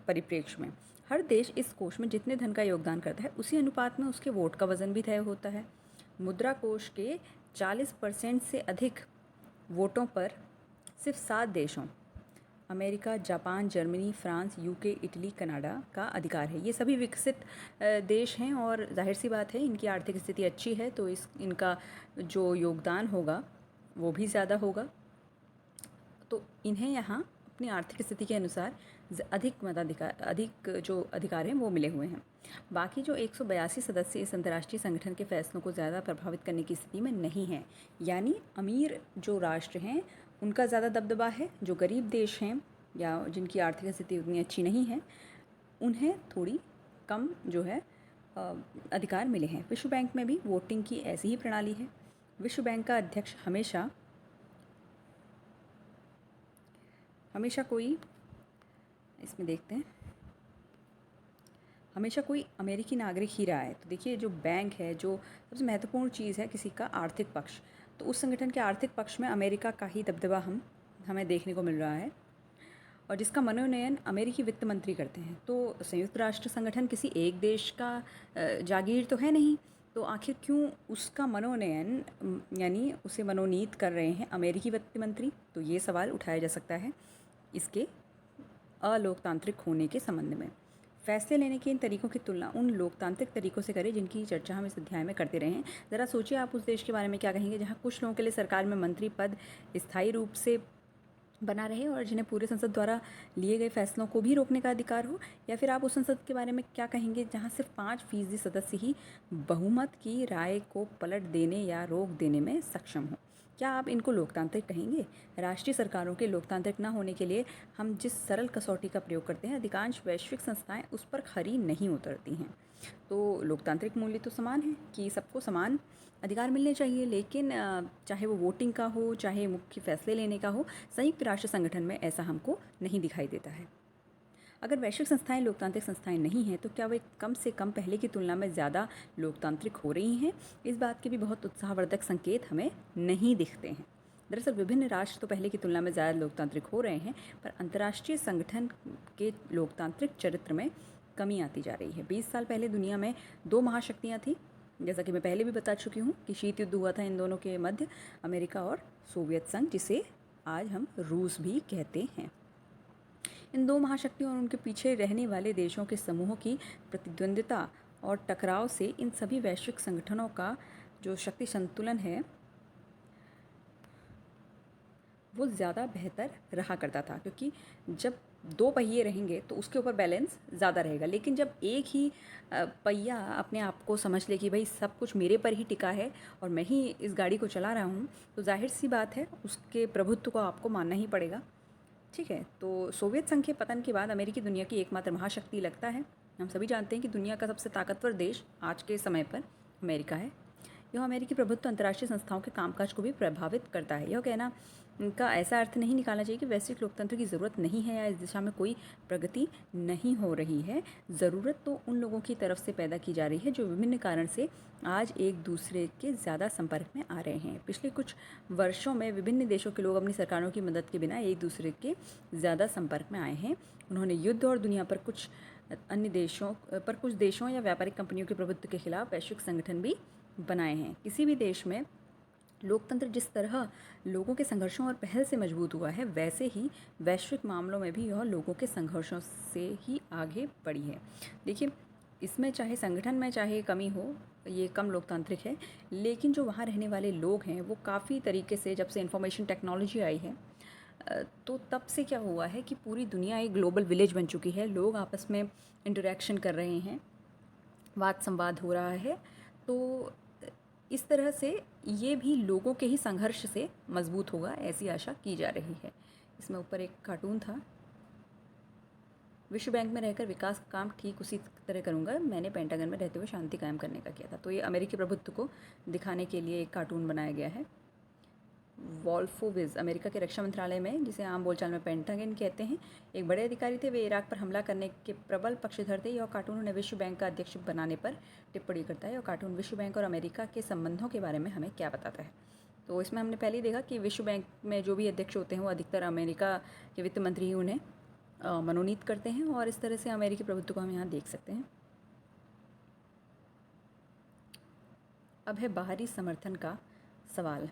परिप्रेक्ष्य में हर देश इस कोष में जितने धन का योगदान करता है उसी अनुपात में उसके वोट का वज़न भी तय होता है। मुद्रा कोष के 40% से अधिक वोटों पर सिर्फ 7 देशों America, Japan, Germany, France, UK, Italy, Canada का अधिकार है। ये सभी विकसित देश हैं और जाहिर सी बात है इनकी आर्थिक स्थिति अच्छी है, तो इनका जो योगदान होगा वो भी ज़्यादा होगा। तो इन्हें यहाँ अपनी आर्थिक स्थिति के अनुसार अधिक जो अधिकार हैं वो मिले हुए हैं। बाकी जो 182 सदस्य इस अंतर्राष्ट्रीय संगठन के फैसलों को ज़्यादा प्रभावित करने की स्थिति में नहीं हैं, यानी अमीर जो राष्ट्र हैं उनका ज़्यादा दबदबा है। जो गरीब देश हैं या जिनकी आर्थिक स्थिति उतनी अच्छी नहीं है उन्हें थोड़ी कम जो है अधिकार मिले हैं। विश्व बैंक में भी वोटिंग की ऐसी ही प्रणाली है। विश्व बैंक का अध्यक्ष हमेशा कोई इसमें देखते हैं हमेशा कोई अमेरिकी नागरिक ही रहा है। तो देखिए जो बैंक है, जो सबसे महत्वपूर्ण चीज़ है किसी का आर्थिक पक्ष, तो उस संगठन के आर्थिक पक्ष में अमेरिका का ही दबदबा हमें देखने को मिल रहा है, और जिसका मनोनयन अमेरिकी वित्त मंत्री करते हैं। तो संयुक्त राष्ट्र संगठन किसी एक देश का जागीर तो है नहीं, तो आखिर क्यों उसका मनोनयन यानी उसे मनोनीत कर रहे हैं अमेरिकी वित्त मंत्री? तो ये सवाल उठाया जा सकता है इसके अलोकतांत्रिक होने के संबंध में। फैसले लेने के इन तरीकों की तुलना उन लोकतांत्रिक तरीकों से करें जिनकी चर्चा हम इस अध्याय में करते रहे हैं। ज़रा सोचिए आप उस देश के बारे में क्या कहेंगे जहाँ कुछ लोगों के लिए सरकार में मंत्री पद स्थायी रूप से बना रहे और जिन्हें पूरे संसद द्वारा लिए गए फैसलों को भी रोकने का अधिकार हो, या फिर आप उस संसद के बारे में क्या कहेंगे जहाँ सिर्फ 5% सदस्य ही बहुमत की राय को पलट देने या रोक देने में सक्षम हो? क्या आप इनको लोकतांत्रिक कहेंगे? राष्ट्रीय सरकारों के लोकतांत्रिक न होने के लिए हम जिस सरल कसौटी का प्रयोग करते हैं अधिकांश वैश्विक संस्थाएं उस पर खरी नहीं उतरती हैं। तो लोकतांत्रिक मूल्य तो समान है कि सबको समान अधिकार मिलने चाहिए, लेकिन चाहे वो वोटिंग का हो, चाहे मुख्य फैसले लेने का हो, संयुक्त राष्ट्र संगठन में ऐसा हमको नहीं दिखाई देता है। अगर वैश्विक संस्थाएं लोकतांत्रिक संस्थाएं नहीं हैं तो क्या वे कम से कम पहले की तुलना में ज़्यादा लोकतांत्रिक हो रही हैं? इस बात के भी बहुत उत्साहवर्धक संकेत हमें नहीं दिखते हैं। दरअसल विभिन्न राष्ट्र तो पहले की तुलना में ज़्यादा लोकतांत्रिक हो रहे हैं, पर अंतर्राष्ट्रीय संगठन के लोकतांत्रिक चरित्र में कमी आती जा रही है। 20 साल पहले दुनिया में 2 महाशक्तियाँ थीं, जैसा कि मैं पहले भी बता चुकी हूँ कि शीत युद्ध हुआ था इन दोनों के मध्य, अमेरिका और सोवियत संघ, जिसे आज हम रूस भी कहते हैं। इन 2 महाशक्तियों और उनके पीछे रहने वाले देशों के समूहों की प्रतिद्वंद्विता और टकराव से इन सभी वैश्विक संगठनों का जो शक्ति संतुलन है वो ज़्यादा बेहतर रहा करता था, क्योंकि जब दो पहिए रहेंगे तो उसके ऊपर बैलेंस ज़्यादा रहेगा। लेकिन जब एक ही पहिया अपने आप को समझ ले कि भाई सब कुछ मेरे पर ही टिका है और मैं ही इस गाड़ी को चला रहा हूँ, तो जाहिर सी बात है उसके प्रभुत्व को आपको मानना ही पड़ेगा। ठीक है, तो सोवियत संघ के पतन के बाद अमेरिकी दुनिया की एकमात्र महाशक्ति लगता है। हम सभी जानते हैं कि दुनिया का सबसे ताकतवर देश आज के समय पर अमेरिका है। यह अमेरिकी प्रभुत्व अंतर्राष्ट्रीय संस्थाओं के कामकाज को भी प्रभावित करता है। यह कहना का ऐसा अर्थ नहीं निकालना चाहिए कि वैश्विक लोकतंत्र की ज़रूरत नहीं है या इस दिशा में कोई प्रगति नहीं हो रही है। ज़रूरत तो उन लोगों की तरफ से पैदा की जा रही है जो विभिन्न कारण से आज एक दूसरे के ज़्यादा संपर्क में आ रहे हैं। पिछले कुछ वर्षों में विभिन्न देशों के लोग अपनी सरकारों की मदद के बिना एक दूसरे के ज़्यादा संपर्क में आए हैं। उन्होंने युद्ध और दुनिया पर कुछ देशों या व्यापारिक कंपनियों के प्रभुत्व के खिलाफ वैश्विक संगठन भी बनाए हैं। किसी भी देश में लोकतंत्र जिस तरह लोगों के संघर्षों और पहल से मजबूत हुआ है, वैसे ही वैश्विक मामलों में भी यह लोगों के संघर्षों से ही आगे बढ़ी है। देखिए, इसमें चाहे संगठन में चाहे कमी हो, ये कम लोकतांत्रिक है, लेकिन जो वहाँ रहने वाले लोग हैं वो काफ़ी तरीके से, जब से इंफॉर्मेशन टेक्नोलॉजी आई है तो तब से क्या हुआ है कि पूरी दुनिया एक ग्लोबल विलेज बन चुकी है। लोग आपस में इंटरेक्शन कर रहे हैं, वाद संवाद हो रहा है। तो इस तरह से ये भी लोगों के ही संघर्ष से मजबूत होगा, ऐसी आशा की जा रही है। इसमें ऊपर एक कार्टून था, विश्व बैंक में रहकर विकास का काम ठीक उसी तरह करूँगा, मैंने पेंटागन में रहते हुए शांति कायम करने का किया था। तो ये अमेरिकी प्रभुत्व को दिखाने के लिए एक कार्टून बनाया गया है। वॉल्फोविज अमेरिका के रक्षा मंत्रालय में, जिसे आम बोलचाल में पेंटागन कहते हैं, एक बड़े अधिकारी थे। वे इराक पर हमला करने के प्रबल पक्षधर थे। यह कार्टून उन्हें विश्व बैंक का अध्यक्ष बनाने पर टिप्पणी करता है। और कार्टून विश्व बैंक और अमेरिका के संबंधों के बारे में हमें क्या बताता है। तो इसमें हमने पहले ही देखा कि विश्व बैंक में जो भी अध्यक्ष होते हैं वो अधिकतर अमेरिका के वित्त मंत्री ही उन्हें मनोनीत करते हैं। और इस तरह से अमेरिकी प्रभुत्व को हम यहाँ देख सकते हैं। अब है बाहरी समर्थन का सवाल।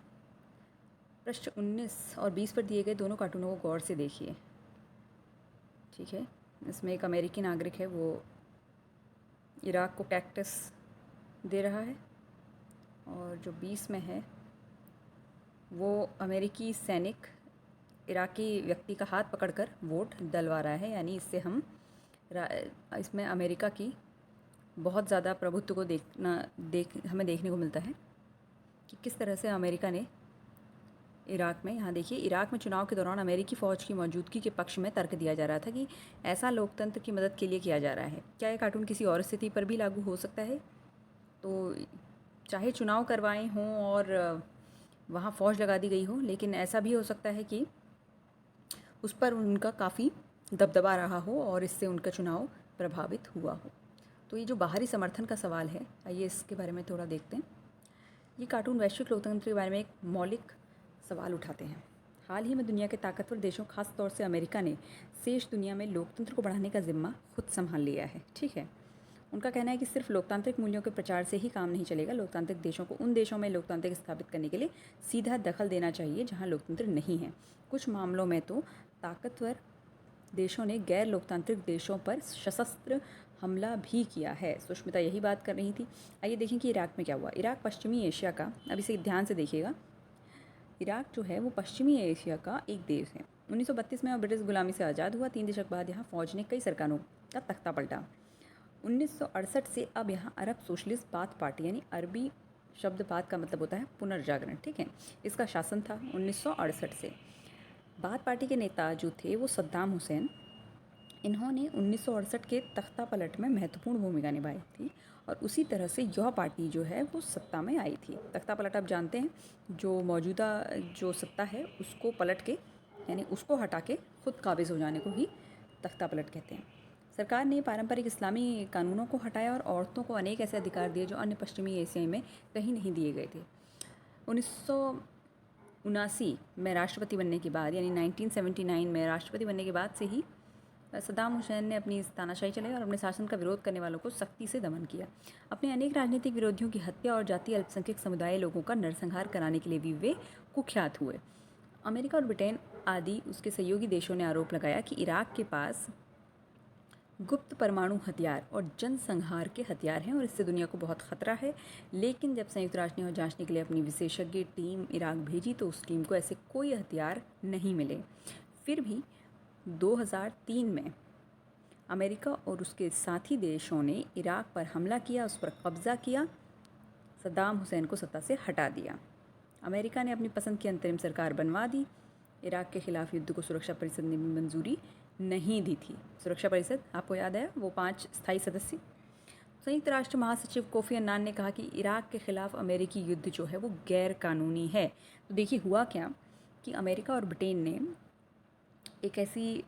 पृष्ठ 19 और 20 पर दिए गए दोनों कार्टूनों को गौर से देखिए। ठीक है, इसमें एक अमेरिकी नागरिक है, वो इराक को कैक्टस दे रहा है, और जो 20 में है वो अमेरिकी सैनिक इराकी व्यक्ति का हाथ पकड़कर वोट डलवा रहा है। यानी इससे इसमें अमेरिका की बहुत ज़्यादा प्रभुत्व को हमें देखने को मिलता है कि किस तरह से अमेरिका ने इराक में, यहाँ देखिए, इराक में चुनाव के दौरान अमेरिकी फ़ौज की मौजूदगी के पक्ष में तर्क दिया जा रहा था कि ऐसा लोकतंत्र की मदद के लिए किया जा रहा है। क्या यह कार्टून किसी और स्थिति पर भी लागू हो सकता है? तो चाहे चुनाव करवाए हों और वहाँ फ़ौज लगा दी गई हो, लेकिन ऐसा भी हो सकता है कि उस पर उनका काफ़ी दबदबा रहा हो और इससे उनका चुनाव प्रभावित हुआ हो। तो ये जो बाहरी समर्थन का सवाल है, आइए इसके बारे में थोड़ा देखते हैं। ये कार्टून वैश्विक लोकतंत्र के बारे में एक मौलिक सवाल उठाते हैं। हाल ही में दुनिया के ताकतवर देशों, खास तौर से अमेरिका ने शेष दुनिया में लोकतंत्र को बढ़ाने का जिम्मा खुद संभाल लिया है। ठीक है, उनका कहना है कि सिर्फ लोकतांत्रिक मूल्यों के प्रचार से ही काम नहीं चलेगा। लोकतांत्रिक देशों को उन देशों में लोकतांत्रिक स्थापित करने के लिए सीधा दखल देना चाहिए जहां लोकतंत्र नहीं है। कुछ मामलों में तो ताकतवर देशों ने गैर लोकतांत्रिक देशों पर सशस्त्र हमला भी किया है। सुष्मिता यही बात कर रही थी। आइए देखें कि इराक में क्या हुआ। इराक पश्चिमी एशिया का, अब इसे ध्यान से देखिएगा, इराक जो है वो पश्चिमी एशिया का एक देश है। 1932 में वह ब्रिटिश गुलामी से आज़ाद हुआ। 3 दशक बाद यहाँ फ़ौज ने कई सरकारों का तख्ता पलटा। 1968 से अब यहाँ अरब सोशलिस्ट बाथ पार्टी, यानी अरबी शब्द बात का मतलब होता है पुनर्जागरण, ठीक है, इसका शासन था 1968 से। बाथ पार्टी के नेता जो थे वो सद्दाम हुसैन, इन्होंने 1968 के तख्ता पलट में महत्वपूर्ण भूमिका निभाई थी और उसी तरह से यह पार्टी जो है वो सत्ता में आई थी। तख्ता पलट आप जानते हैं, जो मौजूदा जो सत्ता है उसको पलट के, यानी उसको हटा के खुद काबिज हो जाने को ही तख्ता पलट कहते हैं। सरकार ने पारंपरिक इस्लामी कानूनों को हटाया और औरतों को अनेक ऐसे अधिकार दिए जो अन्य पश्चिमी एशिया में कहीं नहीं दिए गए थे। 1979 में राष्ट्रपति बनने के बाद, यानी 1979 में राष्ट्रपति बनने के बाद से ही सद्दाम हुसैन ने अपनी तानाशाही चलाई और अपने शासन का विरोध करने वालों को सख्ती से दमन किया। अपने अनेक राजनीतिक विरोधियों की हत्या और जातीय अल्पसंख्यक समुदाय लोगों का नरसंहार कराने के लिए भी वे कुख्यात हुए। अमेरिका और ब्रिटेन आदि उसके सहयोगी देशों ने आरोप लगाया कि इराक के पास गुप्त परमाणु हथियार और जनसंहार के हथियार हैं और इससे दुनिया को बहुत ख़तरा है। लेकिन जब संयुक्त राष्ट्र ने जांचने के लिए अपनी विशेषज्ञ टीम इराक भेजी तो उस टीम को ऐसे कोई हथियार नहीं मिले। फिर भी 2003 में अमेरिका और उसके साथी देशों ने इराक पर हमला किया, उस पर कब्ज़ा किया, सद्दाम हुसैन को सत्ता से हटा दिया। अमेरिका ने अपनी पसंद की अंतरिम सरकार बनवा दी। इराक के खिलाफ युद्ध को सुरक्षा परिषद ने भी मंजूरी नहीं दी थी। सुरक्षा परिषद आपको याद है, वो 5 स्थायी सदस्य। संयुक्त राष्ट्र महासचिव कोफी अन्नान ने कहा कि इराक के खिलाफ अमेरिकी युद्ध जो है वो गैर कानूनी है। तो देखिए हुआ क्या कि अमेरिका और ब्रिटेन ने एक ऐसी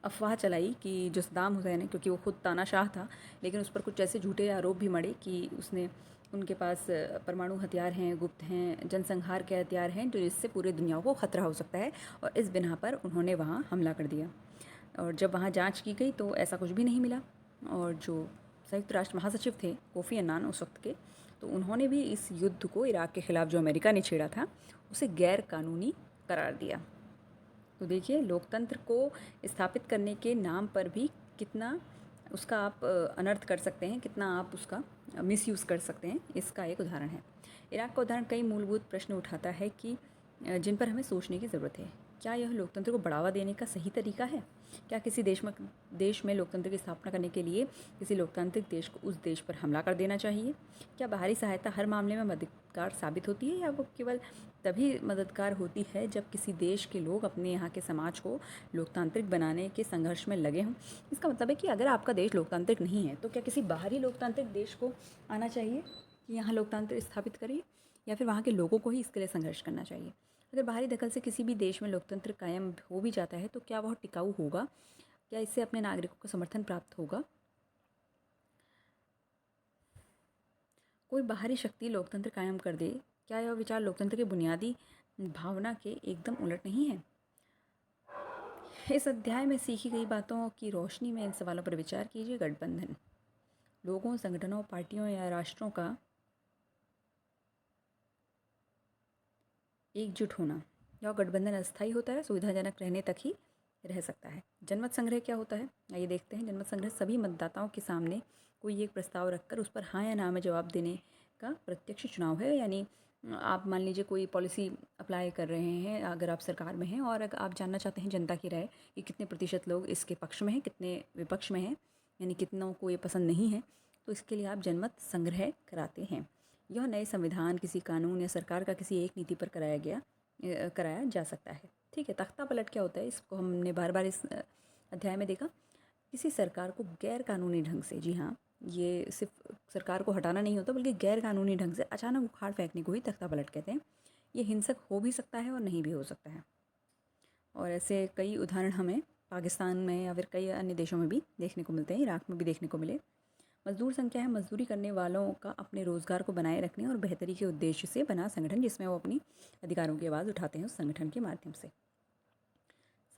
अफवाह चलाई कि जो सद्दाम हुसैन है, क्योंकि वो खुद तानाशाह था, लेकिन उस पर कुछ ऐसे झूठे आरोप भी मढ़े कि उसने उनके पास परमाणु हथियार हैं, गुप्त हैं, जनसंहार के हथियार हैं, जो जिससे पूरे दुनिया को ख़तरा हो सकता है, और इस बिना पर उन्होंने वहाँ हमला कर दिया। और जब वहाँ जांच की गई तो ऐसा कुछ भी नहीं मिला। और जो संयुक्त राष्ट्र महासचिव थे कोफी अन्नान उस वक्त के, तो उन्होंने भी इस युद्ध को इराक के ख़िलाफ़ जो अमेरिका ने छेड़ा था उसे गैर कानूनी करार दिया। तो देखिए लोकतंत्र को स्थापित करने के नाम पर भी कितना उसका आप अनर्थ कर सकते हैं, कितना आप उसका मिसयूज़ कर सकते हैं, इसका एक उदाहरण है। इराक का उदाहरण कई मूलभूत प्रश्न उठाता है कि जिन पर हमें सोचने की ज़रूरत है। क्या यह लोकतंत्र को बढ़ावा देने का सही तरीका है? क्या किसी देश में लोकतंत्र की स्थापना करने के लिए किसी लोकतांत्रिक देश को उस देश पर हमला कर देना चाहिए? क्या बाहरी सहायता हर मामले में मददगार साबित होती है, या वो केवल तभी मददगार होती है जब किसी देश के लोग अपने यहाँ के समाज को लोकतांत्रिक बनाने के संघर्ष में लगे हों? इसका मतलब है कि अगर आपका देश लोकतांत्रिक नहीं है तो क्या किसी बाहरी लोकतांत्रिक देश को आना चाहिए कि यहाँ लोकतंत्र स्थापित करिए, या फिर वहाँ के लोगों को ही इसके लिए संघर्ष करना चाहिए? अगर बाहरी दखल से किसी भी देश में लोकतंत्र कायम हो भी जाता है तो क्या वह टिकाऊ होगा? क्या इससे अपने नागरिकों को समर्थन प्राप्त होगा? कोई बाहरी शक्ति लोकतंत्र कायम कर दे, क्या यह विचार लोकतंत्र की बुनियादी भावना के एकदम उलट नहीं है? इस अध्याय में सीखी गई बातों की रोशनी में इन सवालों पर विचार कीजिए। गठबंधन लोगों, संगठनों, पार्टियों या राष्ट्रों का एकजुट होना। यह गठबंधन अस्थायी होता है, सुविधाजनक रहने तक ही रह सकता है। जनमत संग्रह क्या होता है, आइए देखते हैं। जनमत संग्रह सभी मतदाताओं के सामने कोई एक प्रस्ताव रखकर उस पर हाँ या ना में जवाब देने का प्रत्यक्ष चुनाव है। यानी आप मान लीजिए कोई पॉलिसी अप्लाई कर रहे हैं, अगर आप सरकार में हैं और अगर आप जानना चाहते हैं जनता की राय कि कितने प्रतिशत लोग इसके पक्ष में हैं, कितने विपक्ष में हैं, यानी कितनों को ये पसंद नहीं है, तो इसके लिए आप जनमत संग्रह कराते हैं। यह नए संविधान, किसी कानून या सरकार का किसी एक नीति पर कराया जा सकता है। ठीक है। तख्ता पलट क्या होता है, इसको हमने बार बार इस अध्याय में देखा। किसी सरकार को गैर कानूनी ढंग से, जी हाँ, ये सिर्फ सरकार को हटाना नहीं होता बल्कि गैर कानूनी ढंग से अचानक उखाड़ फेंकने को ही तख्ता पलट कहते हैं। ये हिंसक हो भी सकता है और नहीं भी हो सकता है। और ऐसे कई उदाहरण हमें पाकिस्तान में या फिर कई अन्य देशों में भी देखने को मिलते हैं, इराक में भी देखने को मिले। मजदूर संख्या है मजदूरी करने वालों का अपने रोज़गार को बनाए रखने और बेहतरी के उद्देश्य से बना संगठन, जिसमें वो अपनी अधिकारों की आवाज़ उठाते हैं उस संगठन के माध्यम से।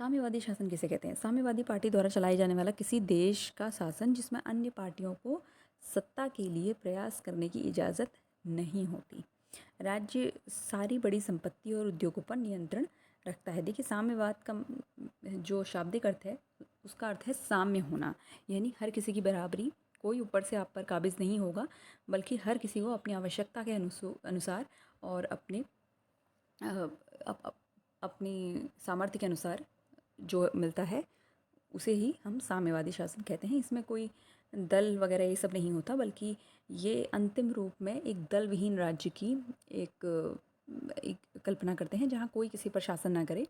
साम्यवादी शासन किसे कहते हैं? साम्यवादी पार्टी द्वारा चलाए जाने वाला किसी देश का शासन जिसमें अन्य पार्टियों को सत्ता के लिए प्रयास करने की इजाज़त नहीं होती। राज्य सारी बड़ी संपत्ति और उद्योगों पर नियंत्रण रखता है। देखिए साम्यवाद का जो शाब्दिक अर्थ है उसका अर्थ है साम्य होना, यानी हर किसी की बराबरी, कोई ऊपर से आप पर काबिज नहीं होगा, बल्कि हर किसी को अपनी आवश्यकता के अनुसार और अपनी सामर्थ्य के अनुसार जो मिलता है उसे ही हम साम्यवादी शासन कहते हैं। इसमें कोई दल वगैरह ये सब नहीं होता, बल्कि ये अंतिम रूप में एक दल विहीन राज्य की एक कल्पना करते हैं, जहाँ कोई किसी पर शासन ना करे,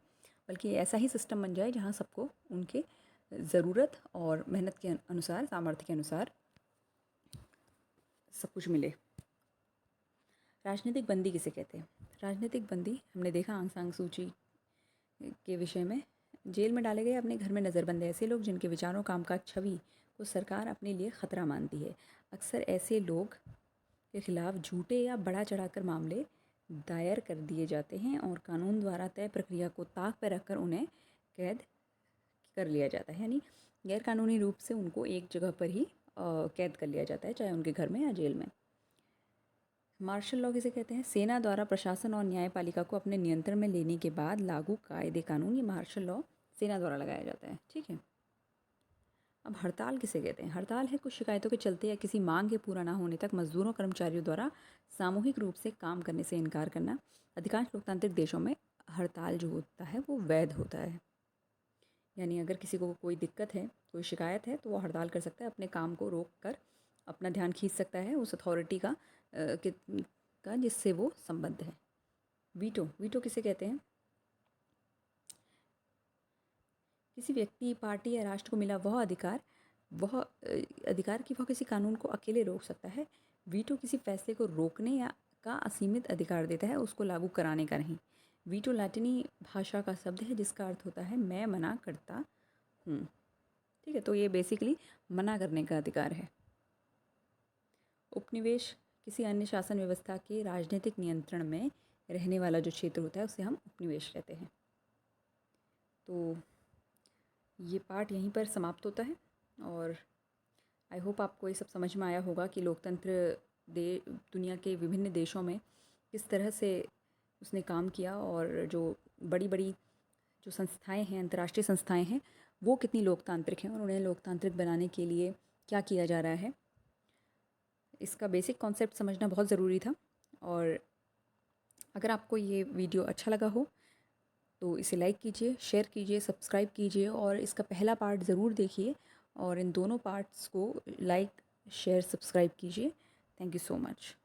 बल्कि ऐसा ही सिस्टम बन जाए जहाँ सबको उनके ज़रूरत और मेहनत के अनुसार, सामर्थ्य के अनुसार सब कुछ मिले। राजनीतिक बंदी किसे कहते हैं? राजनीतिक बंदी हमने देखा आंग सान सू की के विषय में, जेल में डाले गए, अपने घर में नज़रबंद है ऐसे लोग जिनके विचारों, कामकाज, छवि को सरकार अपने लिए ख़तरा मानती है। अक्सर ऐसे लोग के खिलाफ झूठे या बढ़ा चढ़ाकर मामले दायर कर दिए जाते हैं और कानून द्वारा तय प्रक्रिया को ताक पर रखकर उन्हें कैद कर लिया जाता है। यानी गैर कानूनी रूप से उनको एक जगह पर ही कैद कर लिया जाता है, चाहे उनके घर में या जेल में। मार्शल लॉ किसे कहते हैं? सेना द्वारा प्रशासन और न्यायपालिका को अपने नियंत्रण में लेने के बाद लागू कायदे कानून, ये मार्शल लॉ सेना द्वारा लगाया जाता है। ठीक है। अब हड़ताल किसे कहते हैं? हड़ताल है कुछ शिकायतों के चलते या किसी मांग के पूरा ना होने तक मज़दूरों कर्मचारियों द्वारा सामूहिक रूप से काम करने से इनकार करना। अधिकांश लोकतांत्रिक देशों में हड़ताल जो होता है वो वैध होता है। यानी अगर किसी को कोई दिक्कत है, कोई शिकायत है, तो वो हड़ताल कर सकता है, अपने काम को रोक कर अपना ध्यान खींच सकता है उस अथॉरिटी का जिससे वो संबद्ध है। वीटो, वीटो किसे कहते हैं? किसी व्यक्ति, पार्टी या राष्ट्र को मिला वह अधिकार कि वह किसी कानून को अकेले रोक सकता है। वीटो किसी फैसले को रोकने या का असीमित अधिकार देता है, उसको लागू कराने का नहीं। वीटो लैटिनी भाषा का शब्द है जिसका अर्थ होता है मैं मना करता हूँ। ठीक है, तो ये बेसिकली मना करने का अधिकार है। उपनिवेश किसी अन्य शासन व्यवस्था के राजनीतिक नियंत्रण में रहने वाला जो क्षेत्र होता है उसे हम उपनिवेश कहते हैं। तो ये पार्ट यहीं पर समाप्त होता है और आई होप आपको ये सब समझ में आया होगा कि लोकतंत्र दुनिया के विभिन्न देशों में किस तरह से उसने काम किया और जो बड़ी बड़ी जो संस्थाएं हैं, अंतर्राष्ट्रीय संस्थाएं हैं, वो कितनी लोकतांत्रिक हैं और उन्हें लोकतांत्रिक बनाने के लिए क्या किया जा रहा है। इसका बेसिक कॉन्सेप्ट समझना बहुत ज़रूरी था। और अगर आपको ये वीडियो अच्छा लगा हो तो इसे लाइक कीजिए, शेयर कीजिए, सब्सक्राइब कीजिए और इसका पहला पार्ट ज़रूर देखिए और इन दोनों पार्ट्स को लाइक, शेयर, सब्सक्राइब कीजिए। Thank you so much.